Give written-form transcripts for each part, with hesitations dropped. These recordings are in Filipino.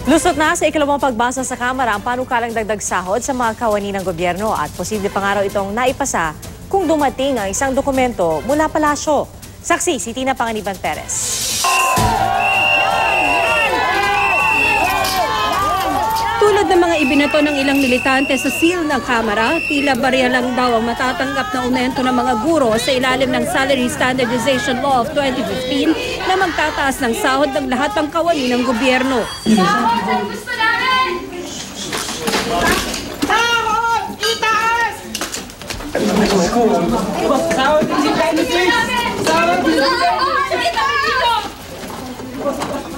Lusot na sa ikalawang pagbasa sa Kamara ang panukalang dagdag sahod sa mga kawani ng gobyerno at posible pa nga raw itong naipasa kung dumating ang isang dokumento mula palasyo. Saksi si Tina Panganiban Perez. Tulad ng mga ibinato ng ilang militante sa seal ng Kamara, tila barya lang daw ang matatanggap na aumento ng mga guro sa ilalim ng Salary Standardization Law of 2015 na magtataas ng sahod ng lahat ng kawani ng gobyerno. Sahod ang gusto namin! Sahod! Itaas! Sahod ang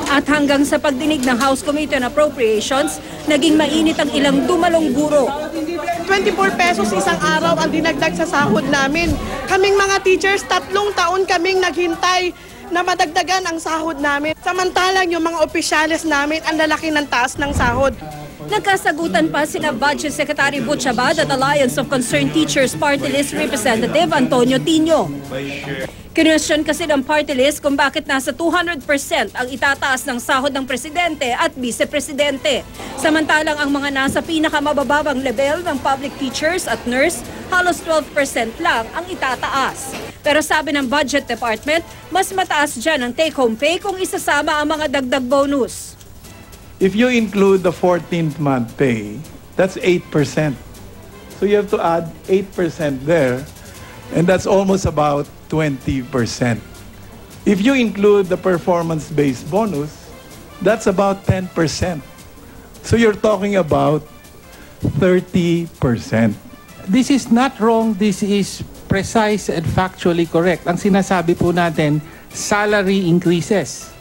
At hanggang sa pagdinig ng House Committee on Appropriations, naging mainit ang ilang dumalong guro. 24 pesos isang araw ang dinagdag sa sahod namin. Kaming mga teachers, 3 taon kaming naghintay na madagdagan ang sahod namin. Samantalang yung mga opisyales namin, ang lalaki ng taas ng sahod. Nagkasagutan pa sina Budget Secretary Butch Abad at Alliance of Concerned Teachers Party List Representative Antonio Tino. Kinwestiyon kasi ng party list kung bakit nasa 200% ang itataas ng sahod ng presidente at vice-presidente. Samantalang ang mga nasa pinakamabababang level ng public teachers at nurse, halos 12% lang ang itataas. Pero sabi ng Budget Department, mas mataas dyan ang take-home pay kung isasama ang mga dagdag bonus. If you include the 14th month pay, that's 8%. So you have to add 8% there, and that's almost about 20%. If you include the performance-based bonus, that's about 10%. So you're talking about 30%. This is not wrong, this is precise and factually correct. Ang sinasabi po natin, salary increases.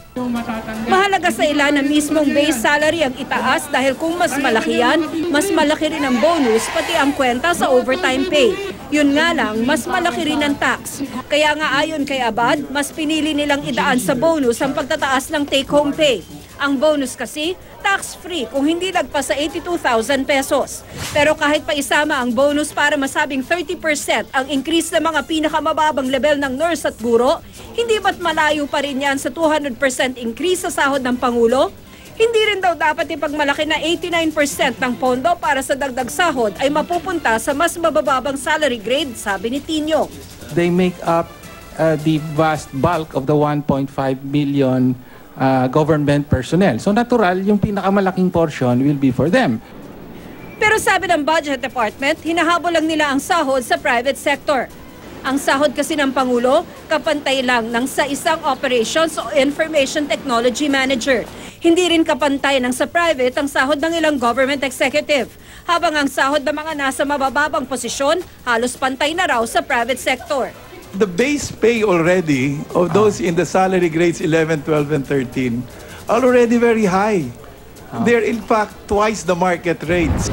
Mahalaga sa ilan na mismong base salary ang itaas dahil kung mas malaki yan, mas malaki rin ang bonus pati ang kwenta sa overtime pay. Yun nga lang, mas malaki rin ang tax. Kaya nga ayon kay Abad, mas pinili nilang idaan sa bonus ang pagtataas ng take-home pay. Ang bonus kasi, tax-free kung hindi lagpas sa 82,000 pesos. Pero kahit pa isama ang bonus para masabing 30% ang increase ng mga pinakamababang level ng nurse at guro, hindi ba't malayo pa rin yan sa 200% increase sa sahod ng Pangulo? Hindi rin daw dapat ipagmalaki na 89% ng pondo para sa dagdag sahod ay mapupunta sa mas mabababang salary grade, sabi ni Tino. They make up the vast bulk of the 1.5 million government personnel. So natural, yung pinakamalaking portion will be for them. Pero sabi ng Budget Department, hinahabol lang nila ang sahod sa private sector. Ang sahod kasi ng Pangulo, kapantay lang ng sa isang Operations o Information Technology Manager. Hindi rin kapantay ng sa private ang sahod ng ilang government executive. Habang ang sahod ng mga nasa mabababang posisyon, halos pantay na raw sa private sector. The base pay already of those in the salary grades 11, 12, and 13 are already very high. They're in fact twice the market rates.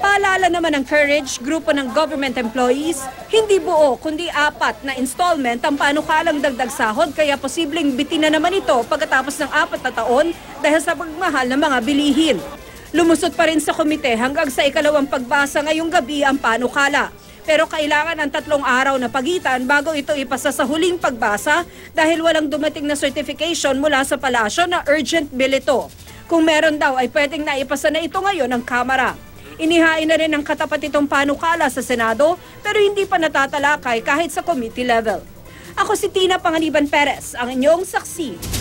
Paalala naman ng Courage, grupo ng government employees, hindi buo kundi 4 na installment ang panukalang dagdag sahod kaya posibleng bitin na naman ito pagkatapos ng 4 na taon dahil sa pagmahal ng mga bilihin. Lumusot pa rin sa komite hanggang sa ikalawang pagbasa ngayong gabi ang panukala. Pero kailangan ng 3 araw na pagitan bago ito ipasa sa huling pagbasa dahil walang dumating na certification mula sa palasyo na urgent bill ito. Kung meron daw ay pwedeng naipasa na ito ngayon ng Kamara. Inihain na rin ng katapat itong panukala sa Senado pero hindi pa natatalakay kahit sa committee level. Ako si Tina Panganiban Perez, ang inyong saksi.